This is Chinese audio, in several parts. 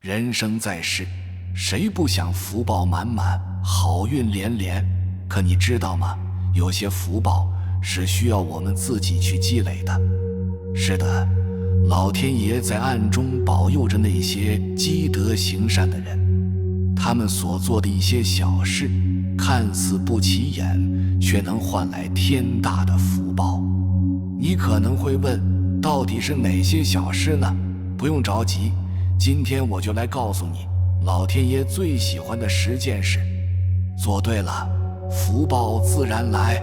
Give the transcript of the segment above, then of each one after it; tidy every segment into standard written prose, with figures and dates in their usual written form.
人生在世，谁不想福报满满，好运连连？可你知道吗？有些福报是需要我们自己去积累的。是的，老天爷在暗中保佑着那些积德行善的人，他们所做的一些小事，看似不起眼，却能换来天大的福报。你可能会问，到底是哪些小事呢？不用着急，今天我就来告诉你，老天爷最喜欢的10件事。做对了，福报自然来。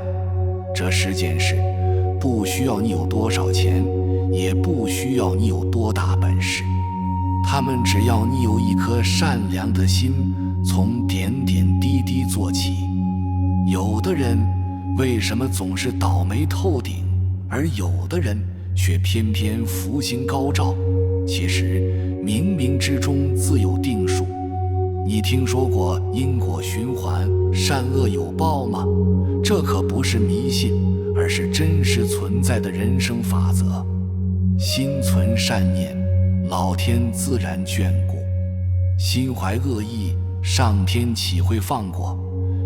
这10件事，不需要你有多少钱，也不需要你有多大本事，他们只要你有一颗善良的心，从点点滴滴做起。有的人为什么总是倒霉透顶，而有的人却偏偏福星高照？其实冥冥之中自有定数。你听说过因果循环、善恶有报吗？这可不是迷信，而是真实存在的人生法则。心存善念，老天自然眷顾；心怀恶意，上天岂会放过？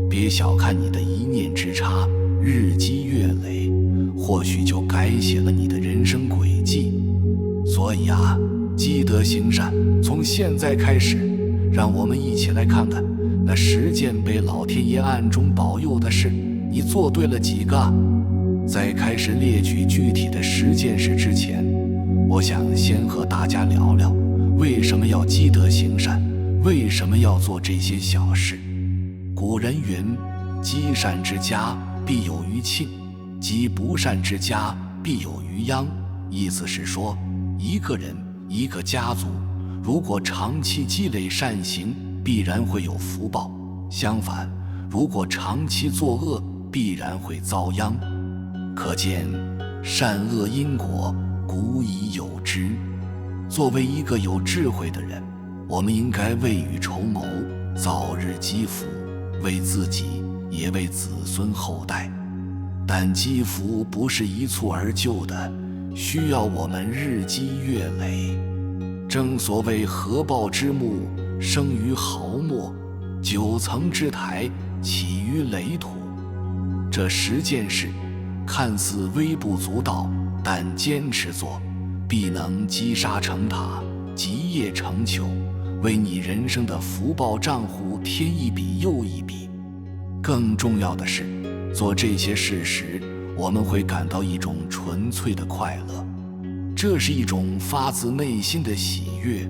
别小看你的一念之差，日积月累，或许就改写了你的人生轨迹。所以啊，积德行善，从现在开始，让我们一起来看看那10件被老天爷暗中保佑的事，你做对了几个？在开始列举具体的10件事之前，我想先和大家聊聊，为什么要积德行善，为什么要做这些小事。古人云，积善之家必有余庆，积不善之家必有余殃。意思是说，一个人一个家族如果长期积累善行，必然会有福报；相反，如果长期作恶，必然会遭殃。可见善恶因果古已有之。作为一个有智慧的人，我们应该未雨绸缪，早日积福，为自己也为子孙后代。但积福不是一蹴而就的，需要我们日积月累。正所谓合抱之木，生于毫末，9层之台，起于垒土。这10件事看似微不足道，但坚持做，必能积沙成塔，积业成裘，为你人生的福报账户添一笔又一笔。更重要的是，做这些事时，我们会感到一种纯粹的快乐，这是一种发自内心的喜悦，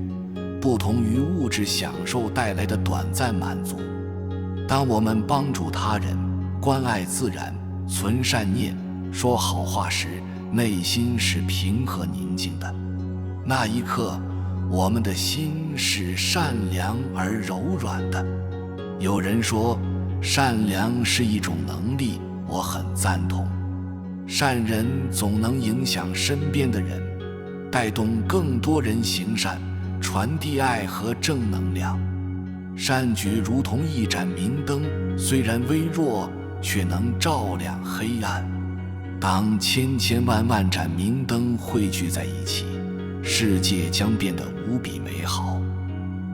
不同于物质享受带来的短暂满足。当我们帮助他人，关爱自然，存善念，说好话时，内心是平和宁静的。那一刻，我们的心是善良而柔软的。有人说，善良是一种能力，我很赞同。善人总能影响身边的人，带动更多人行善，传递爱和正能量。善举如同一盏明灯，虽然微弱，却能照亮黑暗。当千千万万盏明灯汇聚在一起，世界将变得无比美好。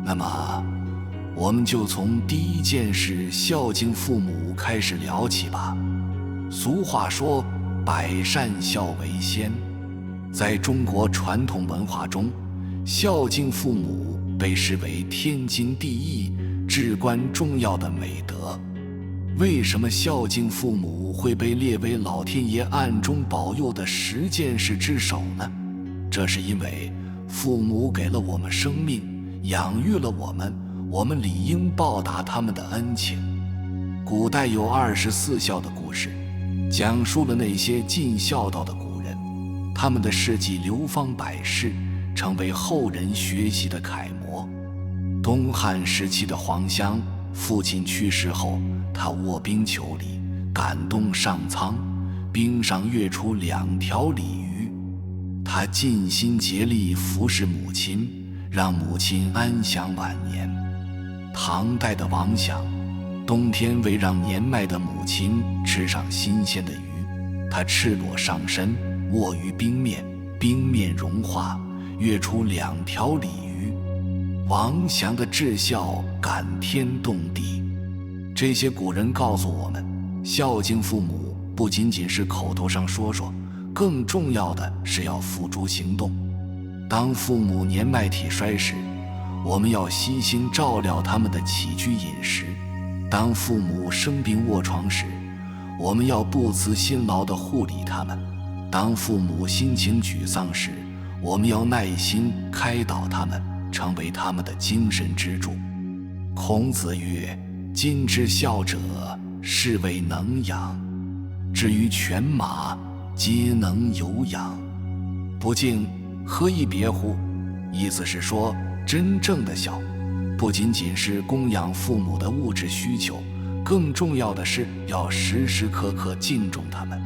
那么，我们就从第1件事孝敬父母开始聊起吧。俗话说，百善孝为先。在中国传统文化中，孝敬父母被视为天经地义、至关重要的美德。为什么孝敬父母会被列为老天爷暗中保佑的10件事之首呢？这是因为父母给了我们生命，养育了我们，我们理应报答他们的恩情。古代有24孝的故事，讲述了那些尽孝道的古人，他们的事迹流芳百世，成为后人学习的楷模。东汉时期的黄香，父亲去世后，他卧冰求鲤，感动上苍，冰上跃出2条鲤鱼。他尽心竭力服侍母亲，让母亲安享晚年。唐代的王响，冬天为让年迈的母亲吃上新鲜的鱼，他赤裸上身，卧于冰面，冰面融化，跃出2条鲤鱼。王祥的至孝感天动地。这些古人告诉我们，孝敬父母不仅仅是口头上说说，更重要的是要付诸行动。当父母年迈体衰时，我们要悉心照料他们的起居饮食；当父母生病卧床时，我们要不辞辛劳地护理他们；当父母心情沮丧时，我们要耐心开导他们，成为他们的精神支柱。孔子曰：今之孝者，是谓能养。至于犬马，皆能有养。不敬，何以别乎？意思是说，真正的孝，不仅仅是供养父母的物质需求，更重要的是要时时刻刻敬重他们。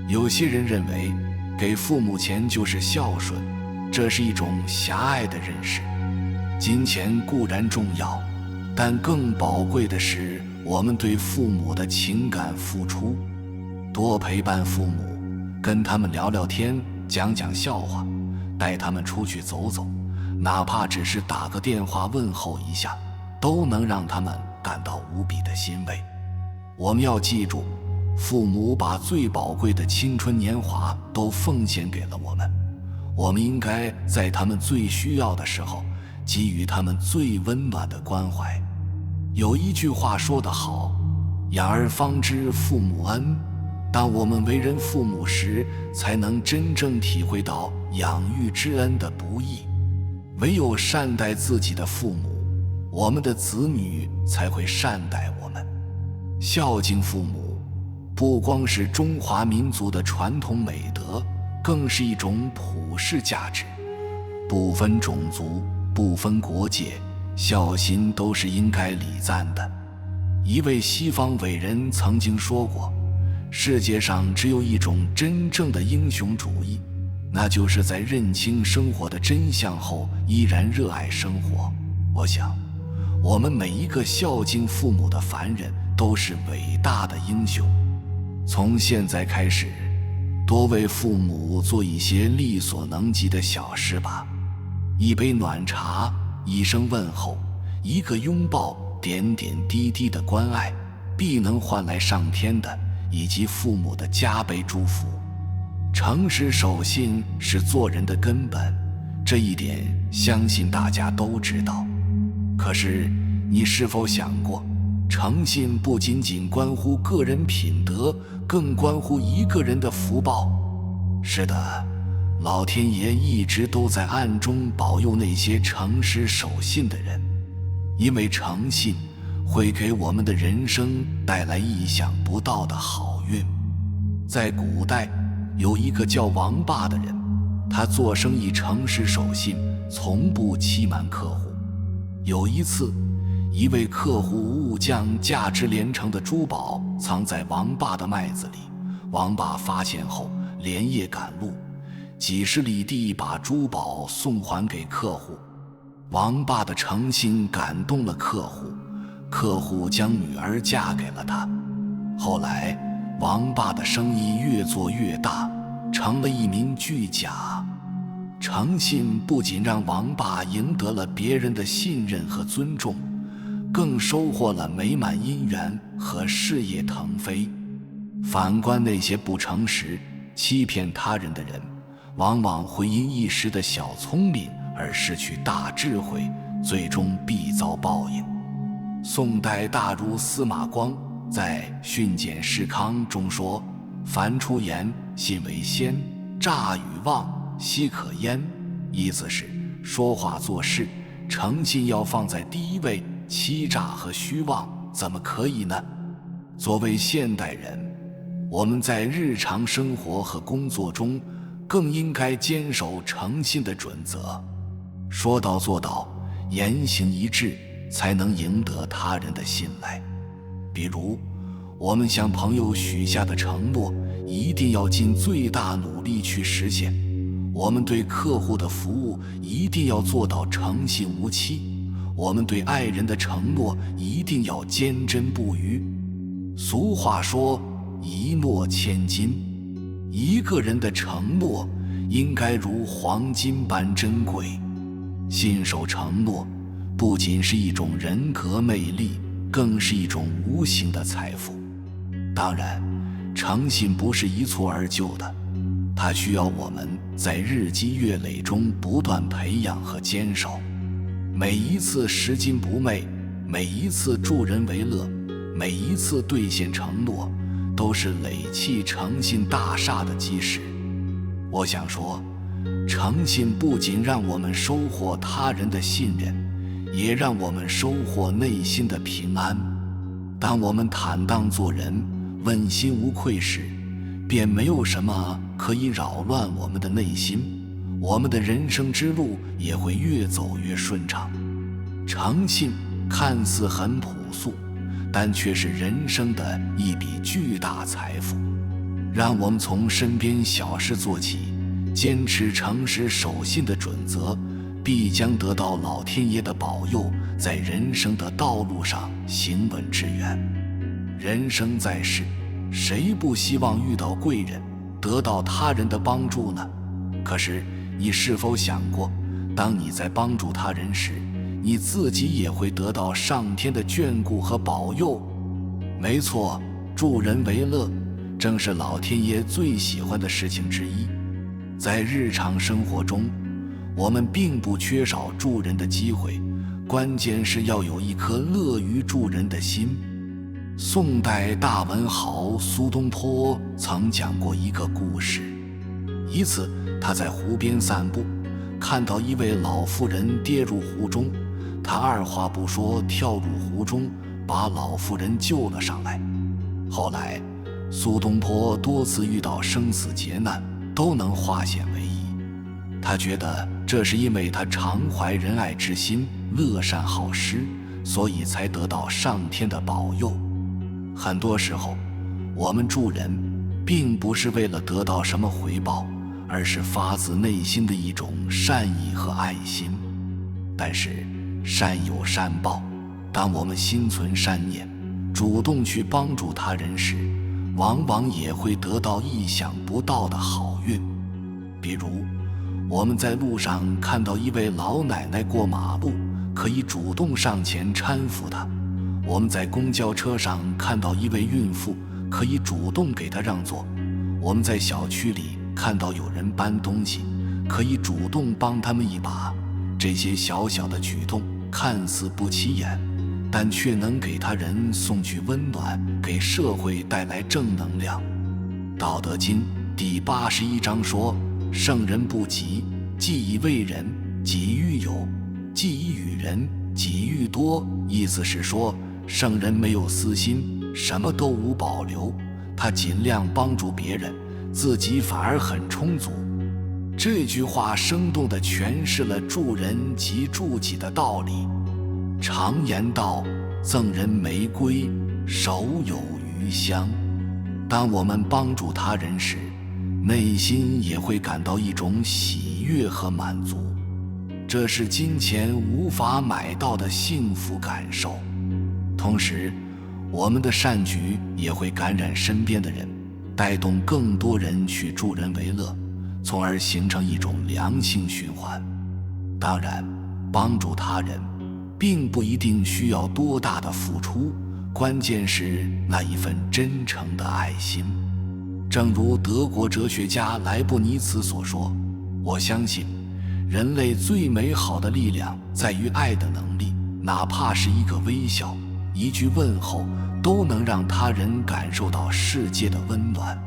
有些人认为，给父母钱就是孝顺，这是一种狭隘的认识。金钱固然重要，但更宝贵的是我们对父母的情感付出。多陪伴父母，跟他们聊聊天，讲讲笑话，带他们出去走走，哪怕只是打个电话问候一下，都能让他们感到无比的欣慰。我们要记住，父母把最宝贵的青春年华都奉献给了我们，我们应该在他们最需要的时候，给予他们最温暖的关怀。有一句话说得好，养儿方知父母恩。当我们为人父母时，才能真正体会到养育之恩的不易。唯有善待自己的父母，我们的子女才会善待我们。孝敬父母，不光是中华民族的传统美德，更是一种普世价值。不分种族，不分国界，孝心都是应该礼赞的。一位西方伟人曾经说过，世界上只有一种真正的英雄主义，那就是在认清生活的真相后依然热爱生活。我想，我们每一个孝敬父母的凡人都是伟大的英雄。从现在开始，多为父母做一些力所能及的小事吧。一杯暖茶，一声问候，一个拥抱，点点滴滴的关爱，必能换来上天的以及父母的加倍祝福。诚实守信是做人的根本，这一点相信大家都知道。可是你是否想过，诚信不仅仅关乎个人品德，更关乎一个人的福报。是的，老天爷一直都在暗中保佑那些诚实守信的人，因为诚信会给我们的人生带来意想不到的好运。在古代，有一个叫王霸的人，他做生意诚实守信，从不欺瞒客户。有一次，一位客户误将价值连城的珠宝藏在王霸的麦子里，王霸发现后连夜赶路，几十里地把珠宝送还给客户。王霸的诚信感动了客户，客户将女儿嫁给了他。后来王霸的生意越做越大，成了一名巨贾。诚信不仅让王霸赢得了别人的信任和尊重，更收获了美满姻缘和事业腾飞。反观那些不诚实、欺骗他人的人，往往会因一时的小聪明而失去大智慧，最终必遭报应。宋代大儒司马光在《训简释康》中说：凡出言，信为先，诈与妄，奚可焉？意思是，说话做事，诚信要放在第一位，欺诈和虚妄怎么可以呢？作为现代人，我们在日常生活和工作中更应该坚守诚信的准则，说到做到，言行一致，才能赢得他人的信赖。比如，我们向朋友许下的承诺，一定要尽最大努力去实现；我们对客户的服务，一定要做到诚信无欺；我们对爱人的承诺，一定要坚贞不渝。俗话说，一诺千金，一个人的承诺应该如黄金般珍贵。信守承诺，不仅是一种人格魅力，更是一种无形的财富。当然，诚信不是一蹴而就的，它需要我们在日积月累中不断培养和坚守。每一次拾金不昧，每一次助人为乐，每一次兑现承诺，都是垒砌诚信大厦的基石。我想说，诚信不仅让我们收获他人的信任，也让我们收获内心的平安。当我们坦荡做人，问心无愧时，便没有什么可以扰乱我们的内心，我们的人生之路也会越走越顺畅。诚信看似很朴素，但却是人生的一笔巨大财富。让我们从身边小事做起，坚持诚实守信的准则，必将得到老天爷的保佑，在人生的道路上行稳致远。人生在世，谁不希望遇到贵人，得到他人的帮助呢？可是你是否想过，当你在帮助他人时，你自己也会得到上天的眷顾和保佑？没错，助人为乐，正是老天爷最喜欢的事情之一。在日常生活中，我们并不缺少助人的机会，关键是要有一颗乐于助人的心。宋代大文豪苏东坡曾讲过一个故事。一次，他在湖边散步，看到一位老妇人跌入湖中，他二话不说跳入湖中，把老妇人救了上来。后来，苏东坡多次遇到生死劫难，都能化险为夷。他觉得这是因为他常怀仁爱之心，乐善好施，所以才得到上天的保佑。很多时候，我们助人并不是为了得到什么回报，而是发自内心的一种善意和爱心。但是善有善报，当我们心存善念，主动去帮助他人时，往往也会得到意想不到的好运。比如，我们在路上看到一位老奶奶过马路，可以主动上前搀扶她；我们在公交车上看到一位孕妇，可以主动给她让座；我们在小区里看到有人搬东西，可以主动帮他们一把。这些小小的举动看似不起眼，但却能给他人送去温暖，给社会带来正能量。道德经第81章说，圣人不急，既以为人，己欲有；既以与人，己欲多。意思是说，圣人没有私心，什么都无保留，他尽量帮助别人，自己反而很充足。这句话生动地诠释了助人即助己的道理。常言道，赠人玫瑰，手有余香。当我们帮助他人时，内心也会感到一种喜悦和满足，这是金钱无法买到的幸福感受。同时，我们的善举也会感染身边的人，带动更多人去助人为乐，从而形成一种良性循环。当然，帮助他人并不一定需要多大的付出，关键是那一份真诚的爱心。正如德国哲学家莱布尼茨所说，我相信人类最美好的力量在于爱的能力，哪怕是一个微笑，一句问候，都能让他人感受到世界的温暖。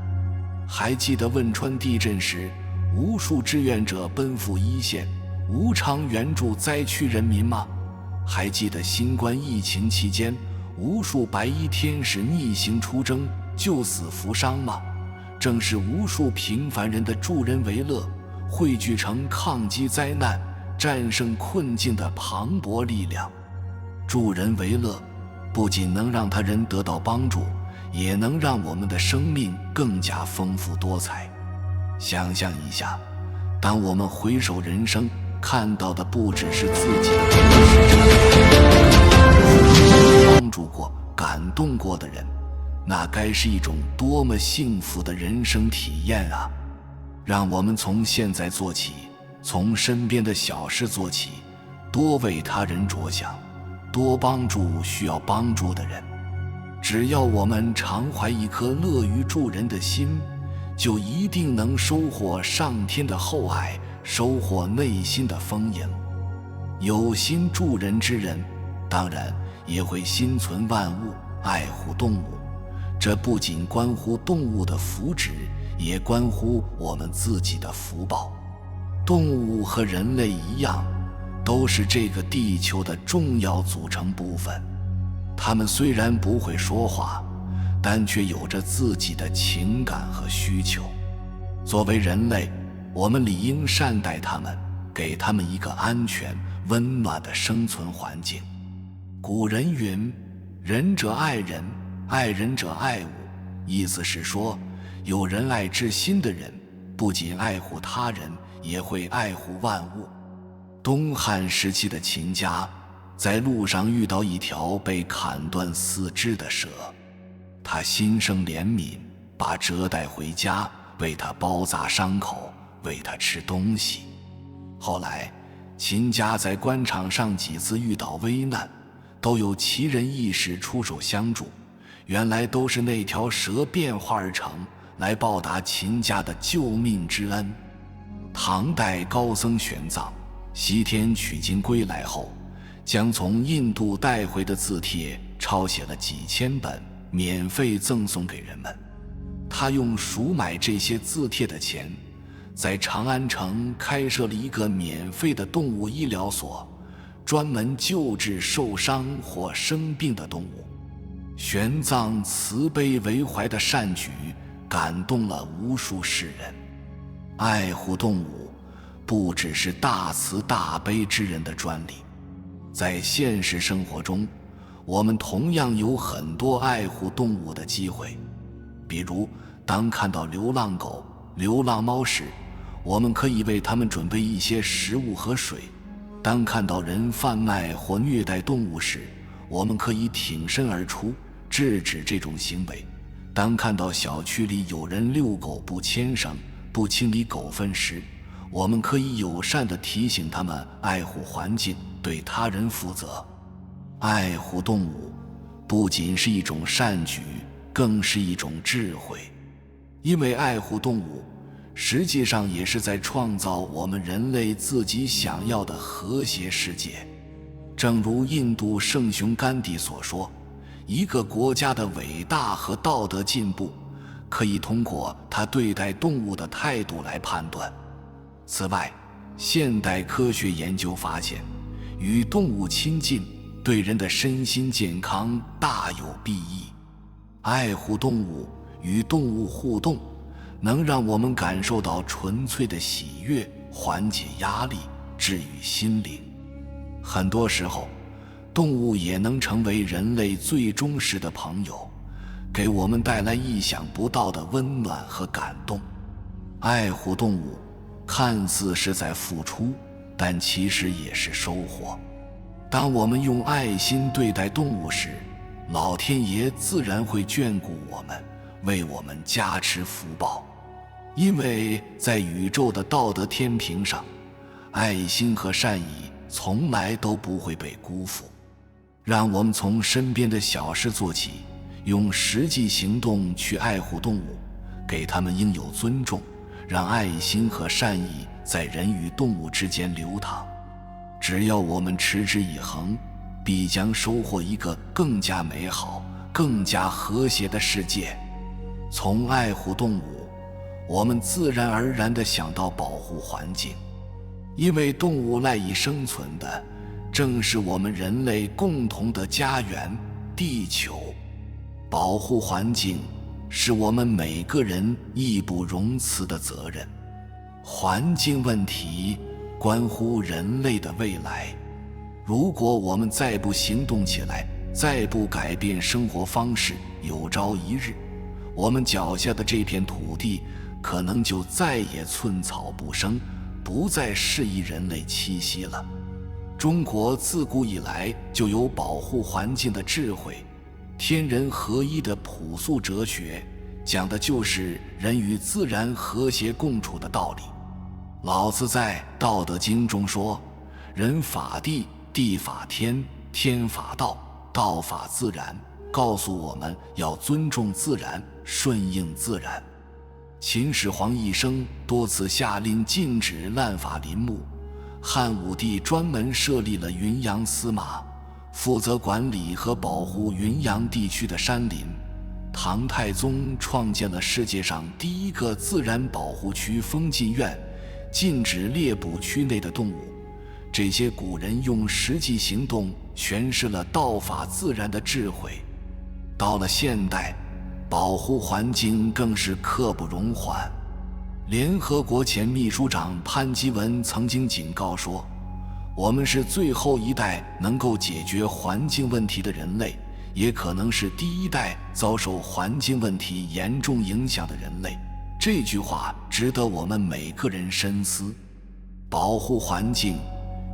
还记得汶川地震时，无数志愿者奔赴一线，无偿援助灾区人民吗？还记得新冠疫情期间，无数白衣天使逆行出征，救死扶伤吗？正是无数平凡人的助人为乐，汇聚成抗击灾难、战胜困境的磅礴力量。助人为乐，不仅能让他人得到帮助，也能让我们的生命更加丰富多彩。想象一下，当我们回首人生，看到的不只是自己的真实成长，帮助过、感动过的人，那该是一种多么幸福的人生体验啊！让我们从现在做起，从身边的小事做起，多为他人着想，多帮助需要帮助的人。只要我们常怀一颗乐于助人的心，就一定能收获上天的厚爱，收获内心的丰盈。有心助人之人，当然也会心存万物，爱护动物。这不仅关乎动物的福祉，也关乎我们自己的福报。动物和人类一样，都是这个地球的重要组成部分。它们虽然不会说话，但却有着自己的情感和需求。作为人类，我们理应善待它们，给它们一个安全、温暖的生存环境。古人云：仁者爱人，爱人者爱物。意思是说，有仁爱之心的人，不仅爱护他人，也会爱护万物。东汉时期的秦家在路上遇到一条被砍断四肢的蛇，他心生怜悯，把蛇带回家，为他包扎伤口，喂他吃东西。后来秦家在官场上几次遇到危难，都有奇人异士出手相助，原来都是那条蛇变化而成，来报答秦家的救命之恩。唐代高僧玄奘西天取经归来后，将从印度带回的字帖抄写了几千本，免费赠送给人们。他用赎买这些字帖的钱，在长安城开设了一个免费的动物医疗所，专门救治受伤或生病的动物。玄奘慈悲为怀的善举感动了无数世人。爱护动物不只是大慈大悲之人的专利，在现实生活中，我们同样有很多爱护动物的机会。比如，当看到流浪狗、流浪猫时，我们可以为它们准备一些食物和水；当看到人贩卖或虐待动物时，我们可以挺身而出，制止这种行为；当看到小区里有人遛狗不牵绳、不清理狗粪时，我们可以友善地提醒他们爱护环境，对他人负责。爱护动物不仅是一种善举，更是一种智慧。因为爱护动物实际上也是在创造我们人类自己想要的和谐世界。正如印度圣雄甘地所说，一个国家的伟大和道德进步，可以通过他对待动物的态度来判断。此外，现代科学研究发现，与动物亲近对人的身心健康大有裨益。爱护动物，与动物互动，能让我们感受到纯粹的喜悦，缓解压力，治愈心灵。很多时候，动物也能成为人类最忠实的朋友，给我们带来意想不到的温暖和感动。爱护动物看似是在付出，但其实也是收获。当我们用爱心对待动物时，老天爷自然会眷顾我们，为我们加持福报。因为在宇宙的道德天平上，爱心和善意从来都不会被辜负。让我们从身边的小事做起，用实际行动去爱护动物，给它们应有尊重，让爱心和善意在人与动物之间流淌。只要我们持之以恒，必将收获一个更加美好、更加和谐的世界。从爱护动物，我们自然而然地想到保护环境，因为动物赖以生存的正是我们人类共同的家园——地球。保护环境是我们每个人义不容辞的责任。环境问题关乎人类的未来。如果我们再不行动起来，再不改变生活方式，有朝一日，我们脚下的这片土地可能就再也寸草不生，不再适宜人类栖息了。中国自古以来就有保护环境的智慧，天人合一的朴素哲学，讲的就是人与自然和谐共处的道理。老子在《道德经》中说，人法地，地法天，天法道，道法自然，告诉我们要尊重自然，顺应自然。秦始皇一生多次下令禁止滥伐林木，汉武帝专门设立了云阳司马，负责管理和保护云阳地区的山林。唐太宗创建了世界上第一个自然保护区风禁院，禁止猎捕区内的动物。这些古人用实际行动诠释了道法自然的智慧。到了现代，保护环境更是刻不容缓。联合国前秘书长潘基文曾经警告说，我们是最后一代能够解决环境问题的人类，也可能是第一代遭受环境问题严重影响的人类。这句话值得我们每个人深思。保护环境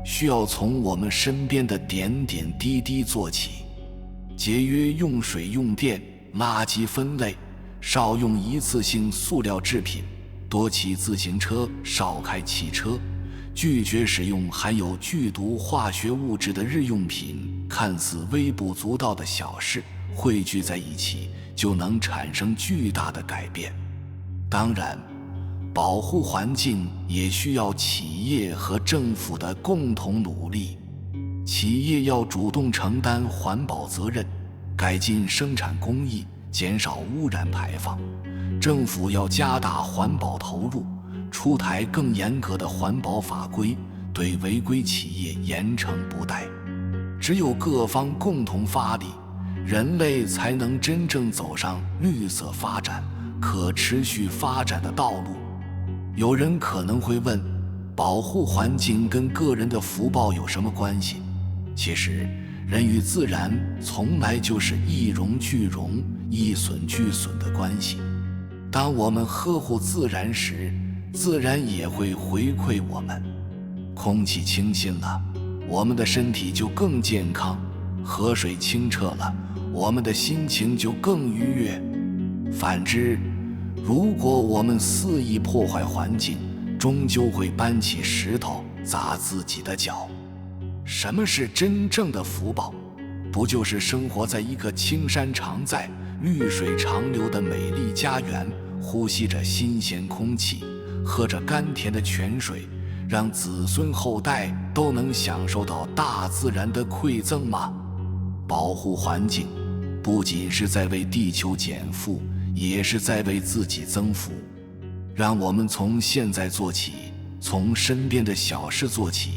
需要从我们身边的点点滴滴做起，节约用水用电，垃圾分类，少用一次性塑料制品，多骑自行车，少开汽车，拒绝使用含有剧毒化学物质的日用品。看似微不足道的小事，汇聚在一起就能产生巨大的改变。当然，保护环境也需要企业和政府的共同努力。企业要主动承担环保责任，改进生产工艺，减少污染排放。政府要加大环保投入，出台更严格的环保法规，对违规企业严惩不贷。只有各方共同发力，人类才能真正走上绿色发展、可持续发展的道路。有人可能会问，保护环境跟个人的福报有什么关系？其实，人与自然从来就是一荣俱荣、一损俱损的关系。当我们呵护自然时，自然也会回馈我们。空气清新了，我们的身体就更健康；河水清澈了，我们的心情就更愉悦。反之，如果我们肆意破坏环境，终究会搬起石头砸自己的脚。什么是真正的福报？不就是生活在一个青山常在、绿水长流的美丽家园，呼吸着新鲜空气，喝着甘甜的泉水，让子孙后代都能享受到大自然的馈赠吗？保护环境，不仅是在为地球减负，也是在为自己增福。让我们从现在做起，从身边的小事做起，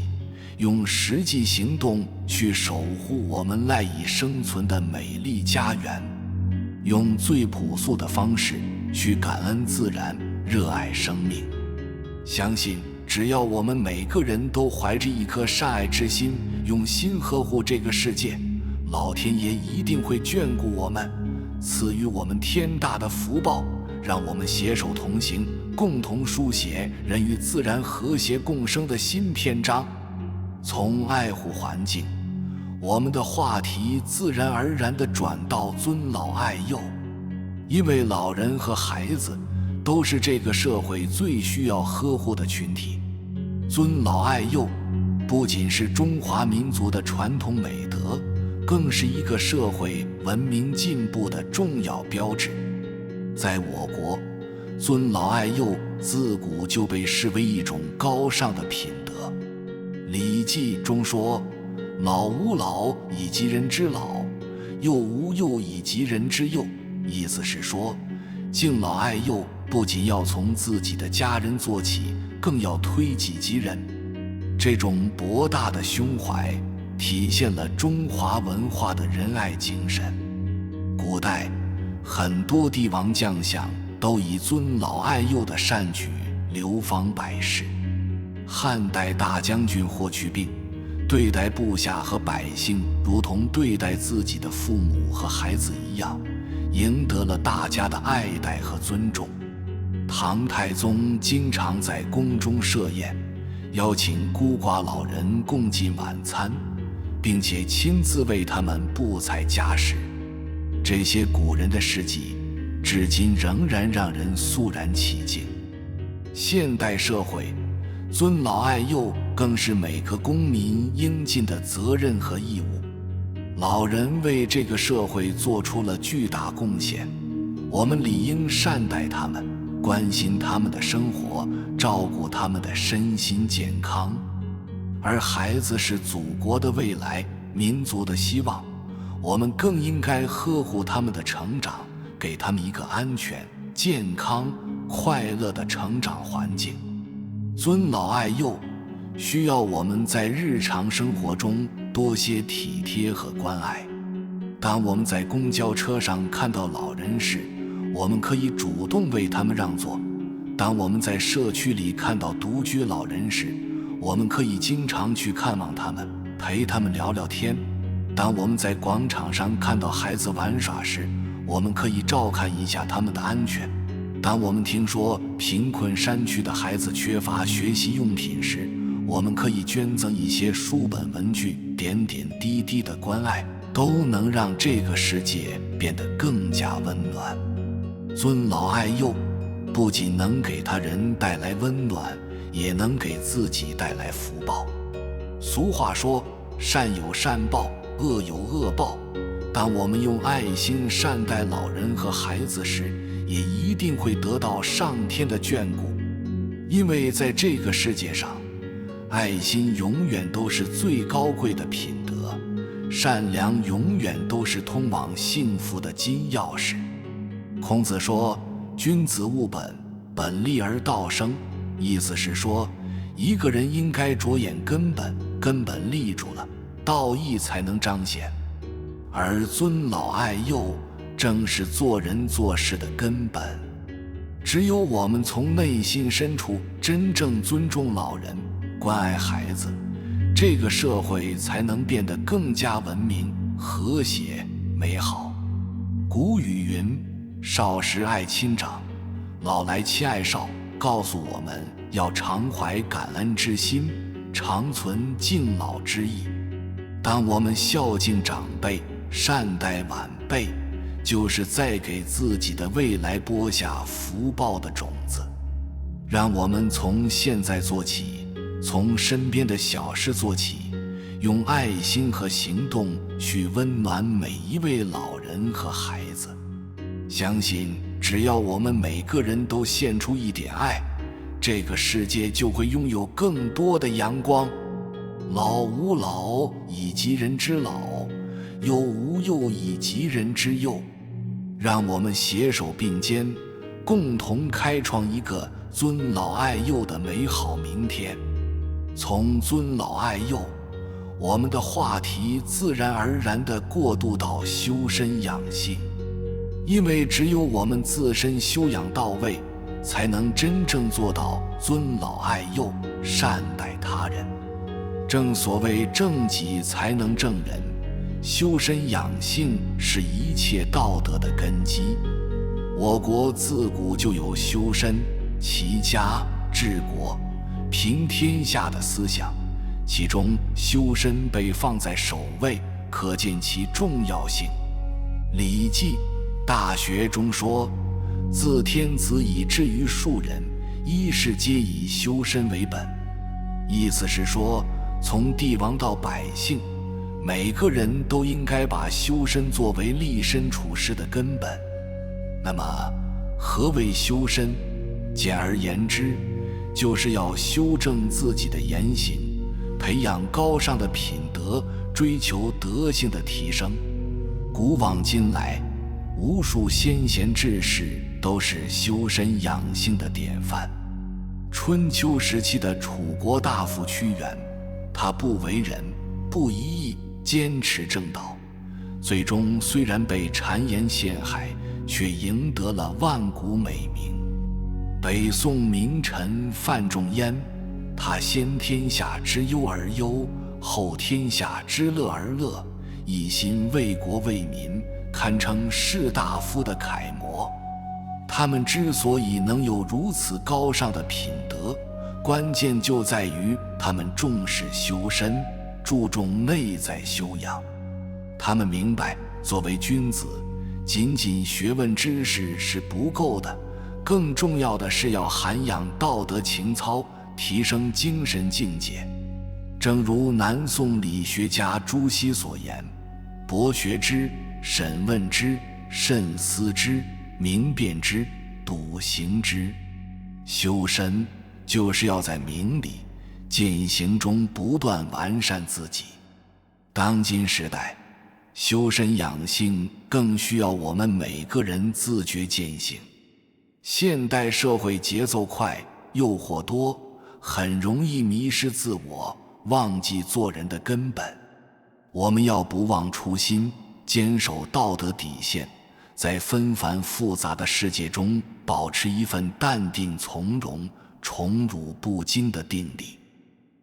用实际行动去守护我们赖以生存的美丽家园，用最朴素的方式去感恩自然，热爱生命。相信只要我们每个人都怀着一颗善爱之心，用心呵护这个世界，老天爷一定会眷顾我们，赐予我们天大的福报，让我们携手同行，共同书写人与自然和谐共生的新篇章。从爱护环境，我们的话题自然而然地转到尊老爱幼，因为老人和孩子都是这个社会最需要呵护的群体。尊老爱幼不仅是中华民族的传统美德，更是一个社会文明进步的重要标志。在我国，尊老爱幼自古就被视为一种高尚的品德。《礼记》中说：“老吾老以及人之老，幼吾幼以及人之幼。”意思是说，敬老爱幼不仅要从自己的家人做起，更要推己及人。这种博大的胸怀体现了中华文化的仁爱精神。古代很多帝王将相都以尊老爱幼的善举流芳百世。汉代大将军霍去病对待部下和百姓如同对待自己的父母和孩子一样，赢得了大家的爱戴和尊重。唐太宗经常在宫中设宴，邀请孤寡老人共进晚餐，并且亲自为他们布采家食。这些古人的事迹，至今仍然让人肃然起敬。现代社会，尊老爱幼更是每个公民应尽的责任和义务。老人为这个社会做出了巨大贡献，我们理应善待他们，关心他们的生活，照顾他们的身心健康。而孩子是祖国的未来，民族的希望，我们更应该呵护他们的成长，给他们一个安全、健康、快乐的成长环境。尊老爱幼需要我们在日常生活中多些体贴和关爱。当我们在公交车上看到老人时，我们可以主动为他们让座；当我们在社区里看到独居老人时，我们可以经常去看望他们，陪他们聊聊天；当我们在广场上看到孩子玩耍时，我们可以照看一下他们的安全；当我们听说贫困山区的孩子缺乏学习用品时，我们可以捐赠一些书本文具。点点滴滴的关爱都能让这个世界变得更加温暖。尊老爱幼不仅能给他人带来温暖，也能给自己带来福报。俗话说，善有善报，恶有恶报。当我们用爱心善待老人和孩子时，也一定会得到上天的眷顾。因为在这个世界上，爱心永远都是最高贵的品德，善良永远都是通往幸福的金钥匙。孔子说，君子务本，本立而道生，意思是说，一个人应该着眼根本，根本立住了，道义才能彰显。而尊老爱幼正是做人做事的根本。只有我们从内心深处真正尊重老人，关爱孩子，这个社会才能变得更加文明、和谐、美好。古语云，少时爱亲长，老来亲爱少，告诉我们要常怀感恩之心，常存敬老之意。当我们孝敬长辈，善待晚辈，就是在给自己的未来播下福报的种子。让我们从现在做起，从身边的小事做起，用爱心和行动去温暖每一位老人和孩子。相信只要我们每个人都献出一点爱，这个世界就会拥有更多的阳光。老吾老以及人之老，幼吾幼以及人之幼。让我们携手并肩，共同开创一个尊老爱幼的美好明天。从尊老爱幼，我们的话题自然而然地过渡到修身养性。因为只有我们自身修养到位，才能真正做到尊老爱幼，善待他人。正所谓正己才能正人，修身养性是一切道德的根基。我国自古就有修身、齐家、治国、平天下的思想，其中修身被放在首位，可见其重要性。《礼记·大学》中说，自天子以至于庶人，一事皆以修身为本。意思是说，从帝王到百姓，每个人都应该把修身作为立身处世的根本。那么，何谓修身？简而言之，就是要修正自己的言行，培养高尚的品德，追求德性的提升。古往今来，无数先贤志士都是修身养性的典范。春秋时期的楚国大夫屈原，他不为人，不疑义，坚持正道，最终虽然被谗言陷害，却赢得了万古美名。北宋名臣范仲淹，他先天下之忧而忧，后天下之乐而乐，一心为国为民，堪称士大夫的楷模。他们之所以能有如此高尚的品德，关键就在于他们重视修身，注重内在修养。他们明白，作为君子，仅仅学问知识是不够的，更重要的是要涵养道德情操，提升精神境界。正如南宋理学家朱熹所言：博学之，审问之，慎思之，明辨之，笃行之。修身就是要在明理、践行中不断完善自己。当今时代，修身养性更需要我们每个人自觉践行。现代社会节奏快，诱惑多，很容易迷失自我，忘记做人的根本。我们要不忘初心，坚守道德底线，在纷繁复杂的世界中保持一份淡定从容、宠辱不惊的定力。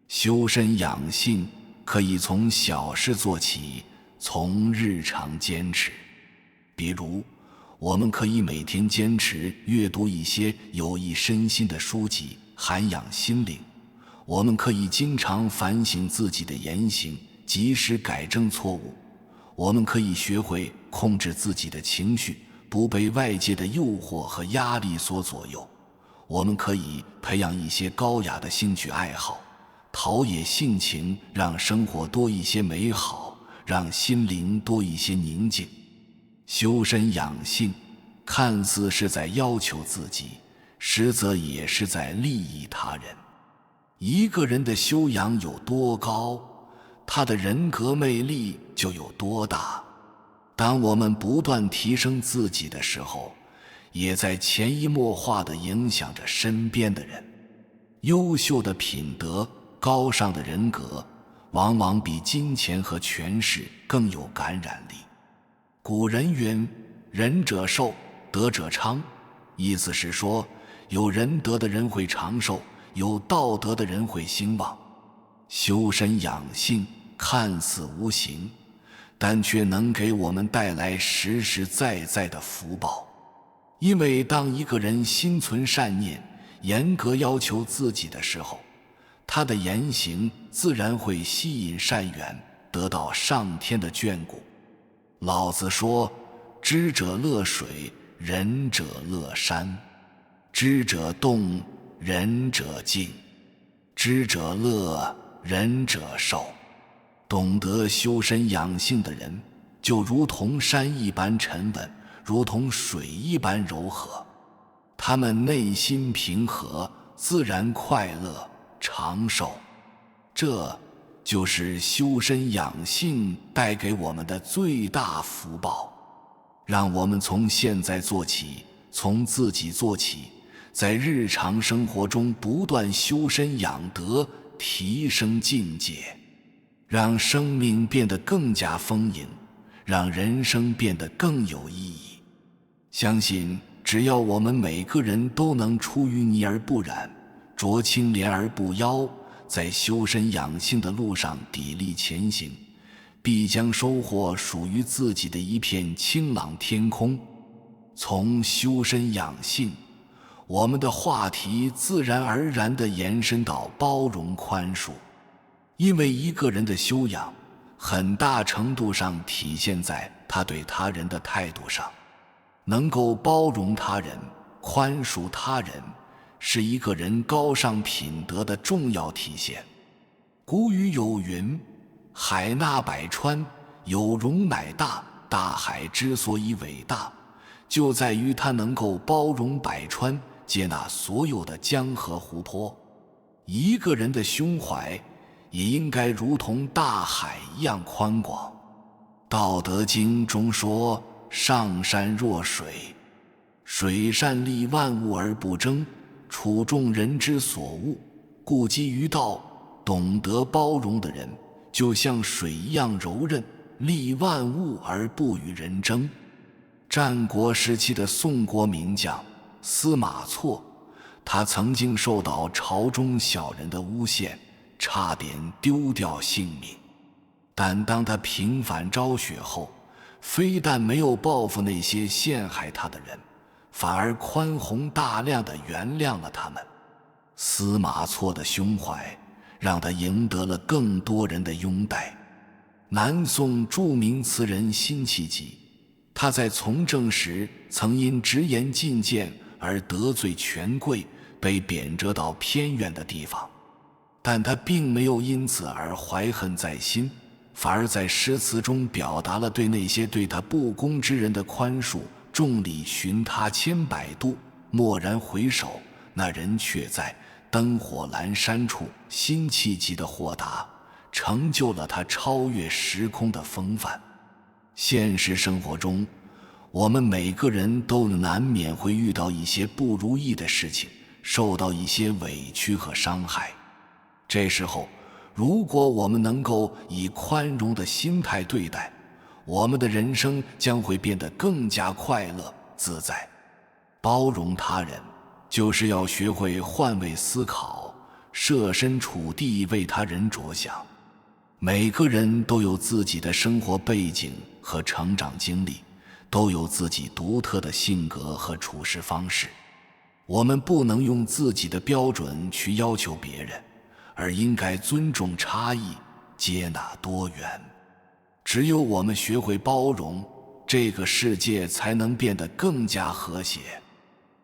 修身养性可以从小事做起，从日常坚持。比如，我们可以每天坚持阅读一些有益身心的书籍，涵养心灵。我们可以经常反省自己的言行，及时改正错误。我们可以学会控制自己的情绪，不被外界的诱惑和压力所左右。我们可以培养一些高雅的兴趣爱好，陶冶性情，让生活多一些美好，让心灵多一些宁静。修身养性看似是在要求自己，实则也是在利益他人。一个人的修养有多高，他的人格魅力就有多大。当我们不断提升自己的时候，也在潜移默化地影响着身边的人。优秀的品德、高尚的人格，往往比金钱和权势更有感染力。古人云：仁者寿，德者昌，意思是说，有仁德的人会长寿，有道德的人会兴旺。修身养性看似无形，但却能给我们带来实实在在的福报。因为当一个人心存善念，严格要求自己的时候，他的言行自然会吸引善缘，得到上天的眷顾。老子说：知者乐水，仁者乐山。知者动，仁者静。知者乐，仁者寿。懂得修身养性的人，就如同山一般沉稳，如同水一般柔和。他们内心平和，自然快乐长寿。这就是修身养性带给我们的最大福报。让我们从现在做起，从自己做起，在日常生活中不断修身养德，提升境界，让生命变得更加丰盈，让人生变得更有意义。相信只要我们每个人都能出淤泥而不染，濯清涟而不妖，在修身养性的路上砥砺前行，必将收获属于自己的一片清朗天空。从修身养性，我们的话题自然而然地延伸到包容宽恕。因为一个人的修养，很大程度上体现在他对他人的态度上。能够包容他人、宽恕他人，是一个人高尚品德的重要体现。古语有云：海纳百川，有容乃大。大海之所以伟大，就在于它能够包容百川，接纳所有的江河湖泊。一个人的胸怀也应该如同大海一样宽广。道德经中说：上善若水，水善利万物而不争，处众人之所恶，故几于道。懂得包容的人，就像水一样柔韧，利万物而不与人争。战国时期的宋国名将司马错，他曾经受到朝中小人的诬陷，差点丢掉性命。但当他平反昭雪后，非但没有报复那些陷害他的人，反而宽宏大量地原谅了他们。司马错的胸怀让他赢得了更多人的拥戴。南宋著名词人辛弃疾，他在从政时曾因直言进谏而得罪权贵，被贬谪到偏远的地方，但他并没有因此而怀恨在心，反而在诗词中表达了对那些对他不公之人的宽恕。众里寻他千百度，蓦然回首，那人却在灯火阑珊处。辛弃疾的豁达成就了他超越时空的风范。现实生活中，我们每个人都难免会遇到一些不如意的事情，受到一些委屈和伤害。这时候，如果我们能够以宽容的心态对待，我们的人生将会变得更加快乐自在。包容他人，就是要学会换位思考，设身处地为他人着想。每个人都有自己的生活背景和成长经历，都有自己独特的性格和处事方式。我们不能用自己的标准去要求别人，而应该尊重差异，接纳多元。只有我们学会包容，这个世界才能变得更加和谐。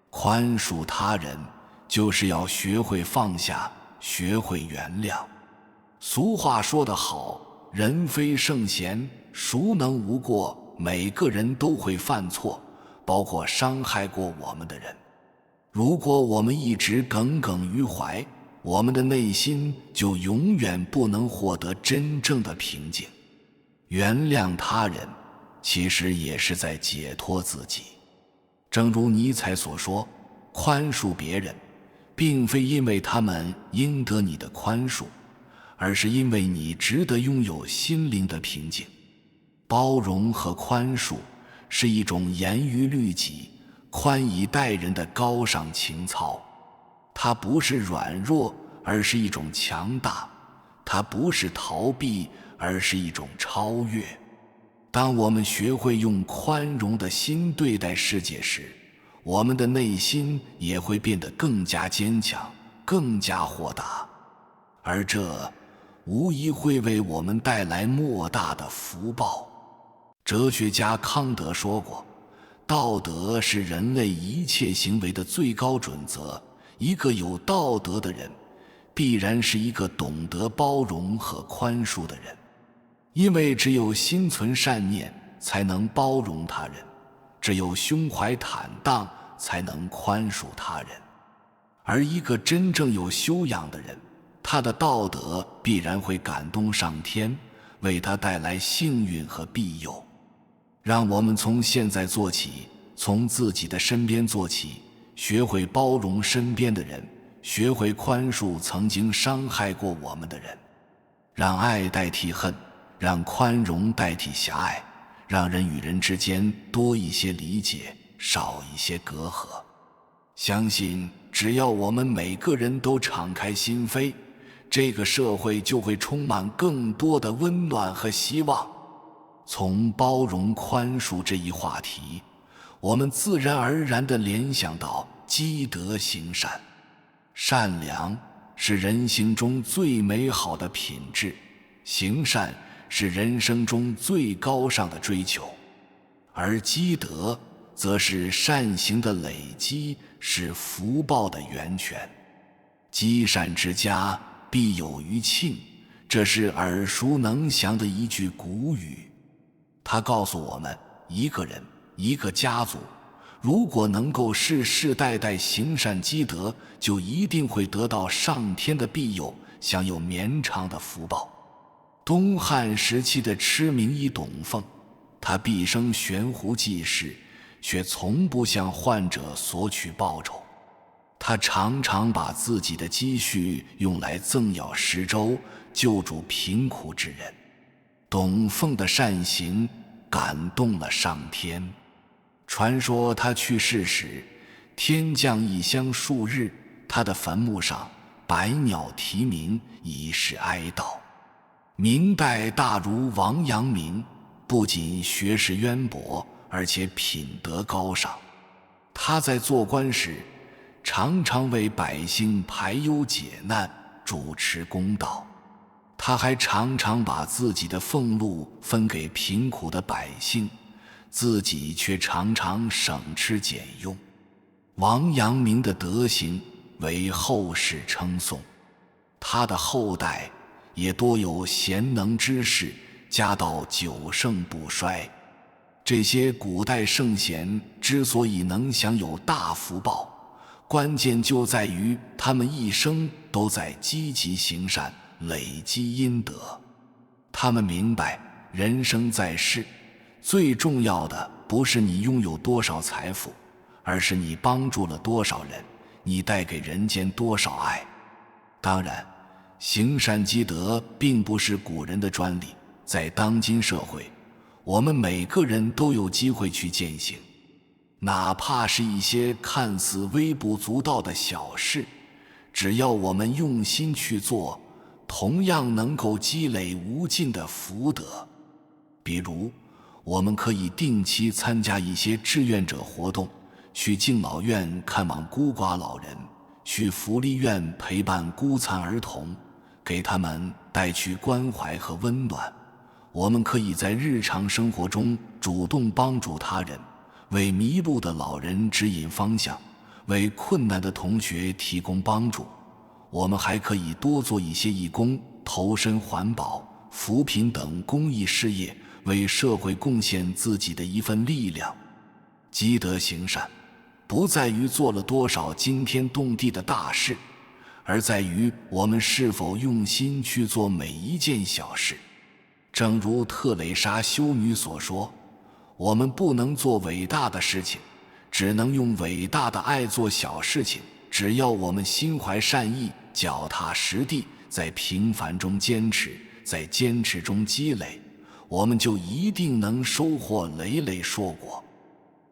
宽恕他人，就是要学会放下，学会原谅。俗话说得好，人非圣贤，孰能无过？每个人都会犯错，包括伤害过我们的人。如果我们一直耿耿于怀，我们的内心就永远不能获得真正的平静。原谅他人，其实也是在解脱自己。正如尼采所说，宽恕别人，并非因为他们应得你的宽恕，而是因为你值得拥有心灵的平静。包容和宽恕是一种严于律己、宽以待人的高尚情操。它不是软弱，而是一种强大；它不是逃避，而是一种超越。当我们学会用宽容的心对待世界时，我们的内心也会变得更加坚强，更加豁达，而这无疑会为我们带来莫大的福报。哲学家康德说过，道德是人类一切行为的最高准则。一个有道德的人，必然是一个懂得包容和宽恕的人，因为只有心存善念，才能包容他人；只有胸怀坦荡，才能宽恕他人。而一个真正有修养的人，他的道德必然会感动上天，为他带来幸运和庇佑。让我们从现在做起，从自己的身边做起，学会包容身边的人，学会宽恕曾经伤害过我们的人。让爱代替恨，让宽容代替狭隘，让人与人之间多一些理解，少一些隔阂。相信只要我们每个人都敞开心扉，这个社会就会充满更多的温暖和希望。从包容宽恕这一话题，我们自然而然地联想到积德行善。善良是人性中最美好的品质，行善是人生中最高尚的追求，而积德则是善行的累积，是福报的源泉。积善之家必有余庆，这是耳熟能详的一句古语。它告诉我们，一个人，一个家族，如果能够世世代代行善积德，就一定会得到上天的庇佑，享有绵长的福报。东汉时期的痴名医董奉，他毕生悬壶济世，却从不向患者索取报酬。他常常把自己的积蓄用来赠药施粥，救助贫苦之人。董奉的善行感动了上天。传说他去世时，天降异香数日，他的坟墓上百鸟啼鸣，以示哀悼。明代大儒王阳明不仅学识渊博，而且品德高尚。他在做官时，常常为百姓排忧解难，主持公道。他还常常把自己的俸禄分给贫苦的百姓，自己却常常省吃俭用。王阳明的德行为后世称颂。他的后代也多有贤能之士，家道久盛不衰。这些古代圣贤之所以能享有大福报，关键就在于他们一生都在积极行善，累积阴德。他们明白，人生在世，最重要的不是你拥有多少财富，而是你帮助了多少人，你带给人间多少爱。当然，行善积德并不是古人的专利，在当今社会，我们每个人都有机会去践行。哪怕是一些看似微不足道的小事，只要我们用心去做，同样能够积累无尽的福德。比如，我们可以定期参加一些志愿者活动，去敬老院看望孤寡老人，去福利院陪伴孤残儿童，给他们带去关怀和温暖。我们可以在日常生活中主动帮助他人，为迷路的老人指引方向，为困难的同学提供帮助。我们还可以多做一些义工，投身环保、扶贫等公益事业，为社会贡献自己的一份力量。积德行善，不在于做了多少惊天动地的大事，而在于我们是否用心去做每一件小事。正如特蕾莎修女所说，我们不能做伟大的事情，只能用伟大的爱做小事情。只要我们心怀善意，脚踏实地，在平凡中坚持，在坚持中积累，我们就一定能收获累累硕果。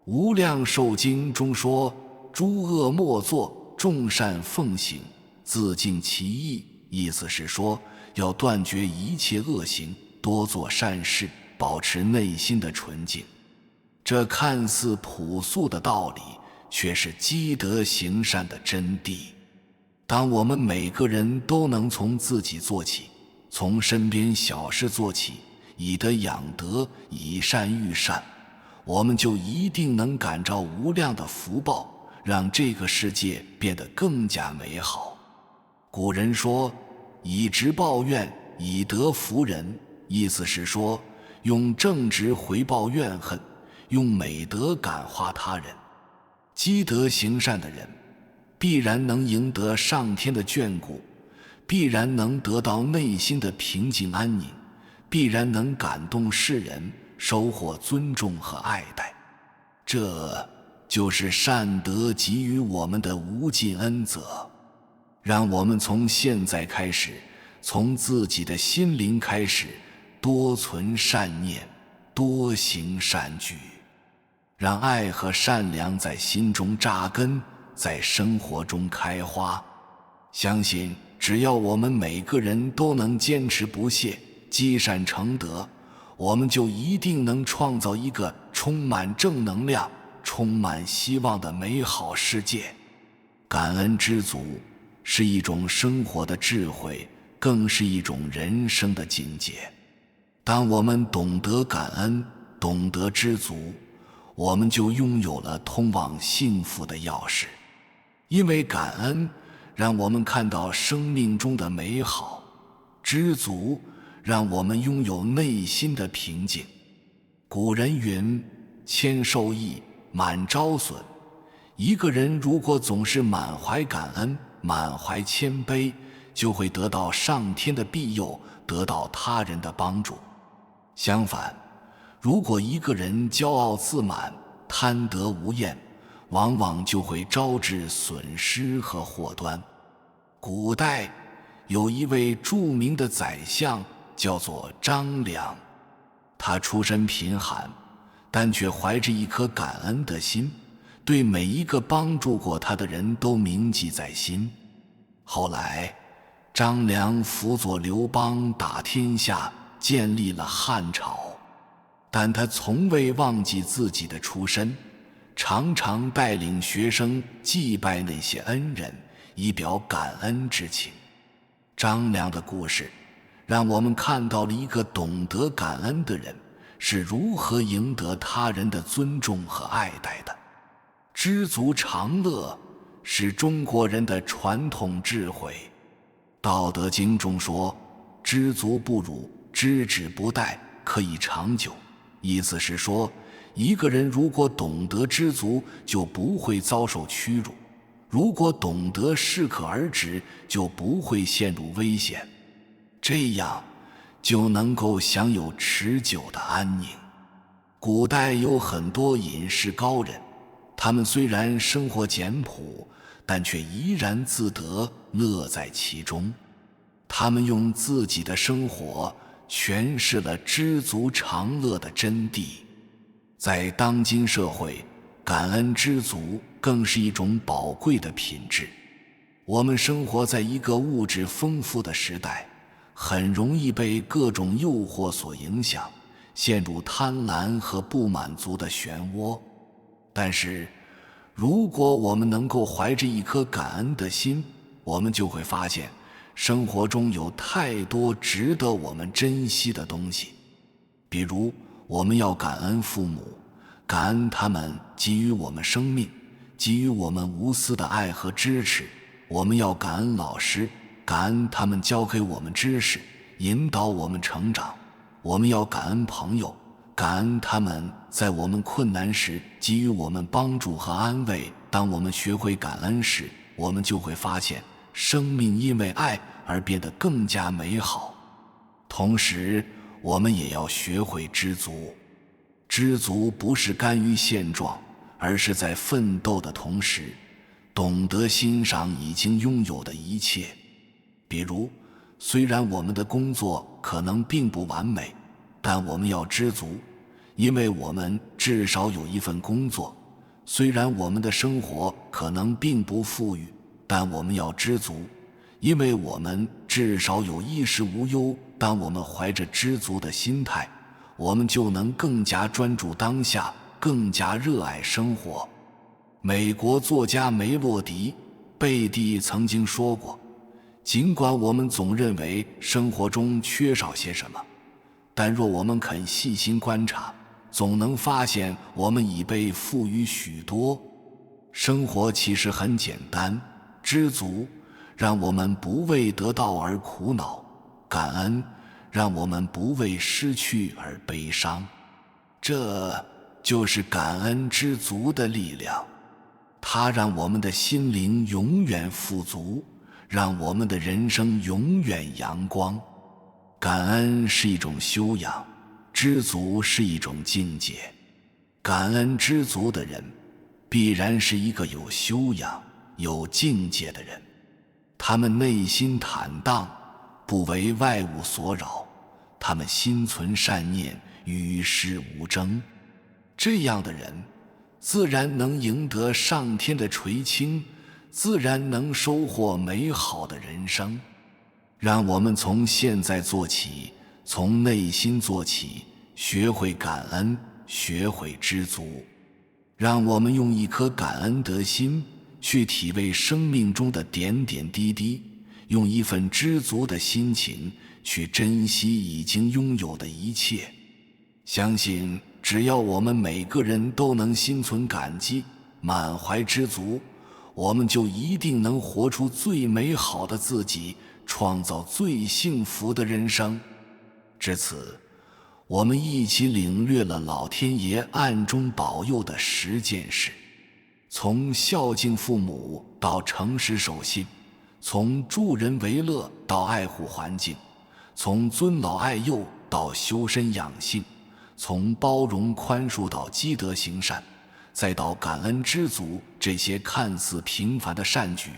无量寿经中说，诸恶莫作，众善奉行，自净其意。意思是说，要断绝一切恶行，多做善事，保持内心的纯净。这看似朴素的道理，却是积德行善的真谛。当我们每个人都能从自己做起，从身边小事做起，以德养德，以善育善，我们就一定能感召无量的福报，让这个世界变得更加美好。古人说，以直报怨，以德服人，意思是说，用正直回报怨恨，用美德感化他人。积德行善的人，必然能赢得上天的眷顾，必然能得到内心的平静安宁，必然能感动世人，收获尊重和爱戴。这就是善德给予我们的无尽恩泽。让我们从现在开始，从自己的心灵开始，多存善念，多行善举，让爱和善良在心中扎根，在生活中开花。相信只要我们每个人都能坚持不懈，积善成德，我们就一定能创造一个充满正能量、充满希望的美好世界。感恩知足是一种生活的智慧，更是一种人生的境界。当我们懂得感恩，懂得知足，我们就拥有了通往幸福的钥匙。因为感恩让我们看到生命中的美好，知足让我们拥有内心的平静。古人云，谦受益，满招损。一个人如果总是满怀感恩，满怀谦卑，就会得到上天的庇佑，得到他人的帮助。相反，如果一个人骄傲自满，贪得无厌，往往就会招致损失和祸端。古代有一位著名的宰相，叫做张良。他出身贫寒，但却怀着一颗感恩的心，对每一个帮助过他的人都铭记在心。后来，张良辅佐刘邦打天下，建立了汉朝。但他从未忘记自己的出身，常常带领学生祭拜那些恩人，以表感恩之情。张良的故事让我们看到了一个懂得感恩的人是如何赢得他人的尊重和爱戴的。知足常乐是中国人的传统智慧。道德经中说，知足不辱，知止不殆，可以长久。意思是说，一个人如果懂得知足，就不会遭受屈辱；如果懂得适可而止，就不会陷入危险。这样就能够享有持久的安宁。古代有很多隐士高人，他们虽然生活简朴，但却怡然自得，乐在其中。他们用自己的生活诠释了知足常乐的真谛。在当今社会，感恩知足更是一种宝贵的品质。我们生活在一个物质丰富的时代，很容易被各种诱惑所影响，陷入贪婪和不满足的漩涡。但是，如果我们能够怀着一颗感恩的心，我们就会发现，生活中有太多值得我们珍惜的东西。比如，我们要感恩父母，感恩他们给予我们生命，给予我们无私的爱和支持；我们要感恩老师，感恩他们教给我们知识，引导我们成长；我们要感恩朋友，感恩他们在我们困难时给予我们帮助和安慰。当我们学会感恩时，我们就会发现，生命因为爱而变得更加美好。同时，我们也要学会知足。知足不是甘于现状，而是在奋斗的同时，懂得欣赏已经拥有的一切。比如，虽然我们的工作可能并不完美，但我们要知足，因为我们至少有一份工作；虽然我们的生活可能并不富裕，但我们要知足，因为我们至少有衣食无忧。当我们怀着知足的心态，我们就能更加专注当下，更加热爱生活。美国作家梅洛迪·贝蒂曾经说过，尽管我们总认为生活中缺少些什么，但若我们肯细心观察，总能发现我们已被赋予许多。生活其实很简单，知足让我们不为得到而苦恼，感恩让我们不为失去而悲伤。这就是感恩知足的力量，它让我们的心灵永远富足，让我们的人生永远阳光。感恩是一种修养，知足是一种境界。感恩知足的人，必然是一个有修养、有境界的人。他们内心坦荡，不为外物所扰，他们心存善念，与世无争。这样的人，自然能赢得上天的垂青，自然能收获美好的人生。让我们从现在做起，从内心做起，学会感恩，学会知足。让我们用一颗感恩的心，去体味生命中的点点滴滴，用一份知足的心情，去珍惜已经拥有的一切。相信只要我们每个人都能心存感激，满怀知足，我们就一定能活出最美好的自己，创造最幸福的人生。至此，我们一起领略了老天爷暗中保佑的10件事，从孝敬父母到诚实守信，从助人为乐到爱护环境，从尊老爱幼到修身养性，从包容宽恕到积德行善，再到感恩知足，这些看似平凡的善举，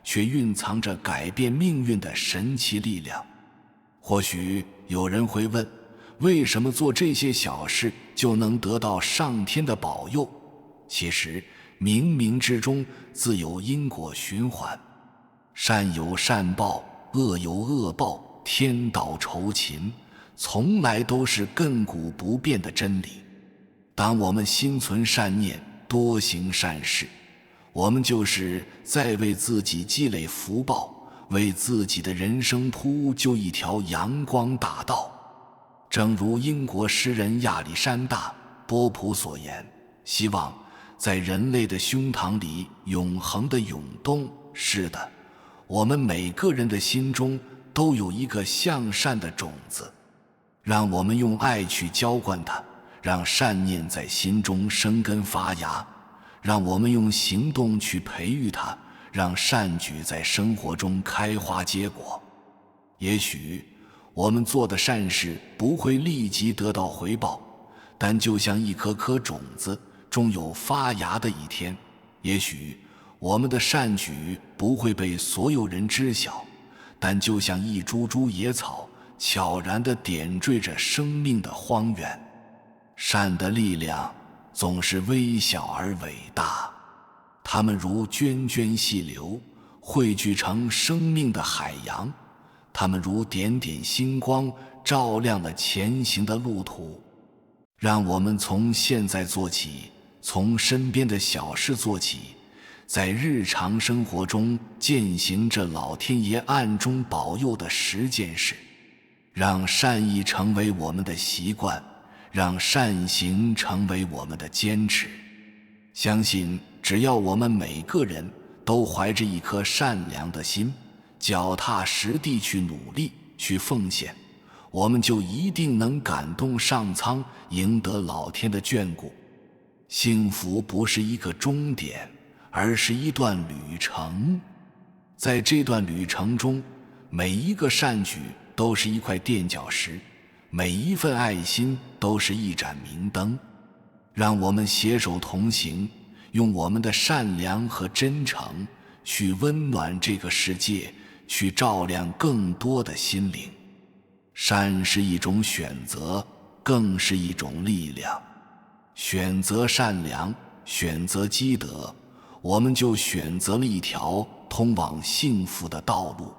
却蕴藏着改变命运的神奇力量。或许有人会问，为什么做这些小事就能得到上天的保佑？其实冥冥之中自有因果循环，善有善报，恶有恶报，天道酬勤，从来都是亘古不变的真理。当我们心存善念，多行善事，我们就是在为自己积累福报，为自己的人生铺就一条阳光大道。正如英国诗人亚历山大·波普所言，希望在人类的胸膛里永恒的涌动。是的，我们每个人的心中都有一个向善的种子，让我们用爱去浇灌它，让善念在心中生根发芽，让我们用行动去培育它，让善举在生活中开花结果。也许我们做的善事不会立即得到回报，但就像一颗颗种子，终有发芽的一天。也许我们的善举不会被所有人知晓，但就像一株株野草，悄然地点缀着生命的荒原。善的力量总是微小而伟大，它们如涓涓细流，汇聚成生命的海洋，它们如点点星光，照亮了前行的路途。让我们从现在做起，从身边的小事做起，在日常生活中践行着老天爷暗中保佑的10件事，让善意成为我们的习惯，让善行成为我们的坚持。相信只要我们每个人都怀着一颗善良的心，脚踏实地去努力，去奉献，我们就一定能感动上苍，赢得老天的眷顾。幸福不是一个终点，而是一段旅程。在这段旅程中，每一个善举都是一块垫脚石，每一份爱心都是一盏明灯。让我们携手同行，用我们的善良和真诚去温暖这个世界，去照亮更多的心灵。善是一种选择，更是一种力量。选择善良，选择积德，我们就选择了一条通往幸福的道路。